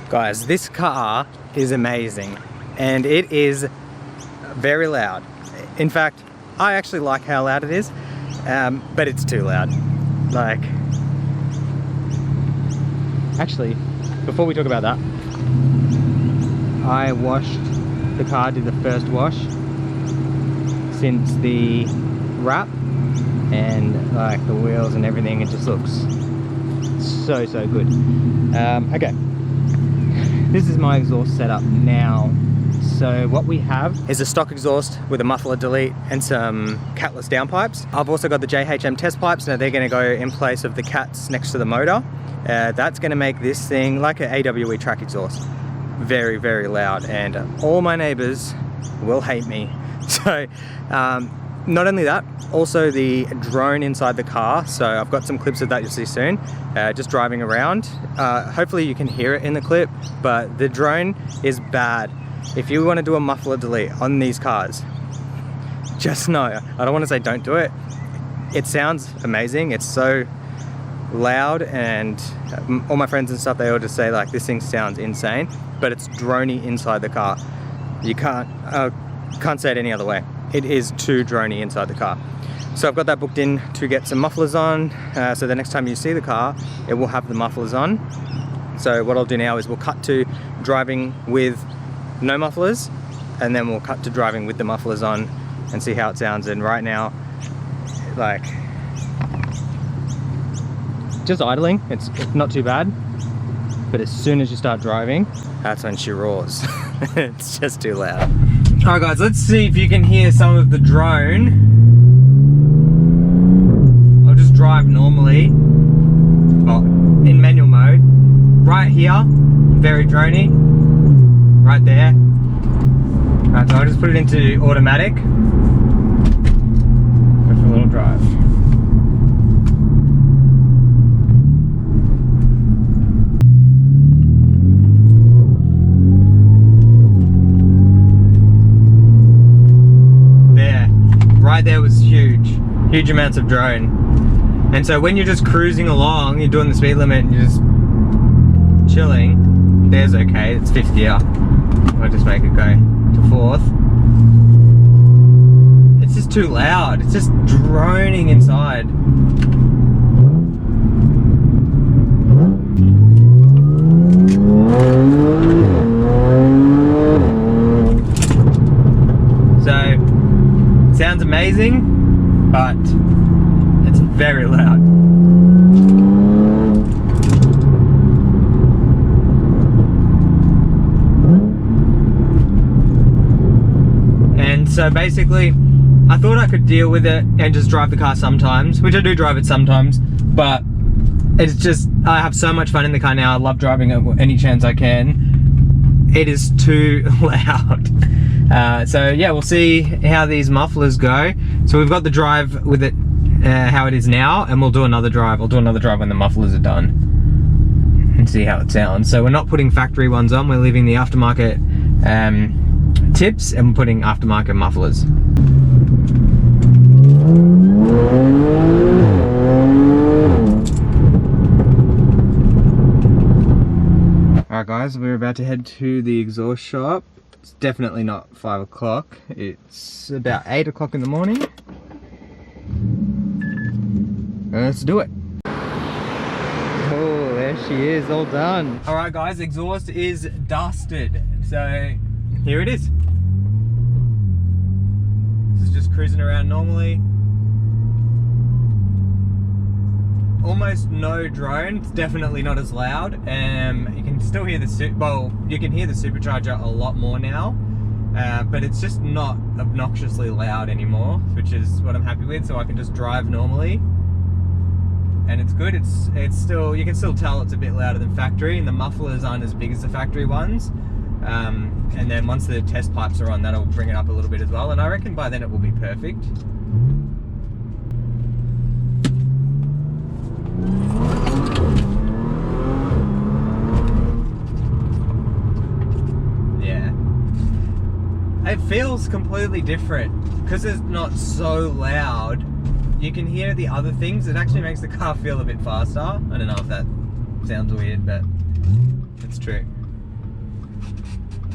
Guys, this car is amazing and it is very loud. In fact, I actually like how loud it is, but it's too loud. Like, actually, before we talk about that, I washed the car, did the first wash since the wrap, and like the wheels and everything, it just looks so good. Okay, this is my exhaust setup now. So what we have is a stock exhaust with a muffler delete and some catless downpipes. I've also got the JHM test pipes. Now they're going to go in place of the cats next to the motor. That's going to make this thing like an AWE track exhaust. Very loud, and all my neighbors will hate me. So not only that, also the drone inside the car. So I've got some clips of that you'll see soon, just driving around. Hopefully you can hear it in the clip, but the drone is bad. If you want to do a muffler delete on these cars, just know, I don't want to say don't do it. It sounds amazing. It's so loud, and all my friends and stuff, they all just say like, this thing sounds insane, but it's droney inside the car. You can't say it any other way. It is too droney inside the car. So I've got that booked in to get some mufflers on, so the next time you see the car, it will have the mufflers on. So what I'll do now is we'll cut to driving with no mufflers, and then we'll cut to driving with the mufflers on and see how it sounds. And right now, like, just idling, it's not too bad, but as soon as you start driving, that's when she roars. It's just too loud. Alright guys, let's see if you can hear some of the drone. I'll just drive normally, well, in manual mode. Right here, very droney. Right there. Alright, so I'll just put it into automatic. Go for a little drive. There. Right there was huge. Huge amounts of drone. And so when you're just cruising along, you're doing the speed limit and you're just chilling, there's okay, it's 5th gear. I'll just make it go to 4th. It's just too loud. It's just droning inside. So, it sounds amazing, but it's very loud. So basically, I thought I could deal with it and just drive the car sometimes, which I do drive it sometimes, but it's just, I have so much fun in the car now. I love driving it any chance I can. It is too loud. So yeah, we'll see how these mufflers go. So we've got the drive with it how it is now, and we'll do another drive. We'll do another drive when the mufflers are done and see how it sounds. So we're not putting factory ones on, we're leaving the aftermarket tips and putting aftermarket mufflers. Alright guys, we're about to head to the exhaust shop. It's definitely not 5 o'clock, it's about 8 o'clock in the morning. Let's do it. Oh, there she is, all done. Alright guys, exhaust is dusted. So here it is. This is just cruising around normally. Almost no drone. It's definitely not as loud. You can still hear the you can hear the supercharger a lot more now, but it's just not obnoxiously loud anymore, which is what I'm happy with. So I can just drive normally, and it's good. It's still, you can still tell it's a bit louder than factory, and the mufflers aren't as big as the factory ones. And then once the test pipes are on, that'll bring it up a little bit as well, and I reckon by then it will be perfect. Yeah, it feels completely different because it's not so loud. You can hear the other things. It actually makes the car feel a bit faster. I don't know if that sounds weird, but it's true.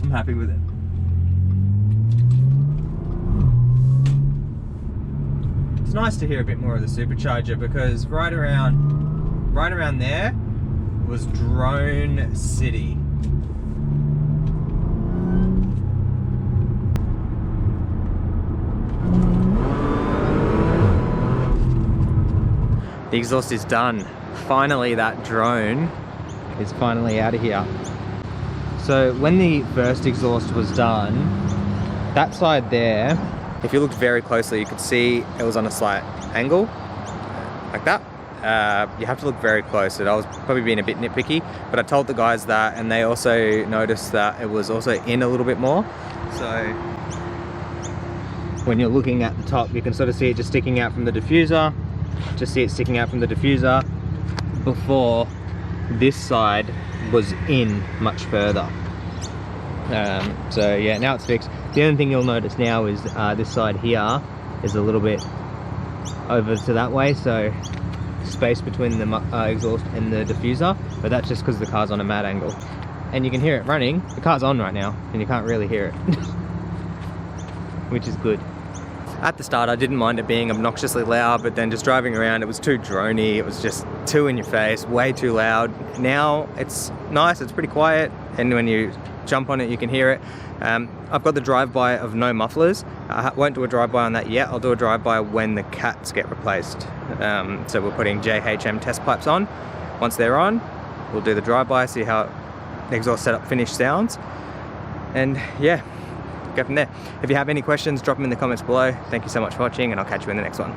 I'm happy with it. It's nice to hear a bit more of the supercharger, because right around there was drone city. The exhaust is done. Finally, that drone is finally out of here. So when the first exhaust was done, that side there, if you looked very closely, you could see it was on a slight angle, like that. You have to look very close. I was probably being a bit nitpicky, but I told the guys that, and they also noticed that it was also in a little bit more. So when you're looking at the top, you can sort of see it just sticking out from the diffuser. Just see it sticking out from the diffuser, before this side was in much further. So yeah, now it's fixed. The only thing you'll notice now is this side here is a little bit over to that way, so space between the exhaust and the diffuser, but that's just because the car's on a mad angle. And you can hear it running. The car's on right now and you can't really hear it, which is good. At the start, I didn't mind it being obnoxiously loud, but then just driving around, it was too droney. It was just too in your face, way too loud. Now it's nice, it's pretty quiet, and when you jump on it, you can hear it. I've got the drive-by of no mufflers. I won't do a drive-by on that yet. I'll do a drive-by when the cats get replaced. So we're putting JHM test pipes on. Once they're on, we'll do the drive-by, see how the exhaust setup finish sounds, and yeah, go from there. If you have any questions, drop them in the comments below. Thank you so much for watching, and I'll catch you in the next one.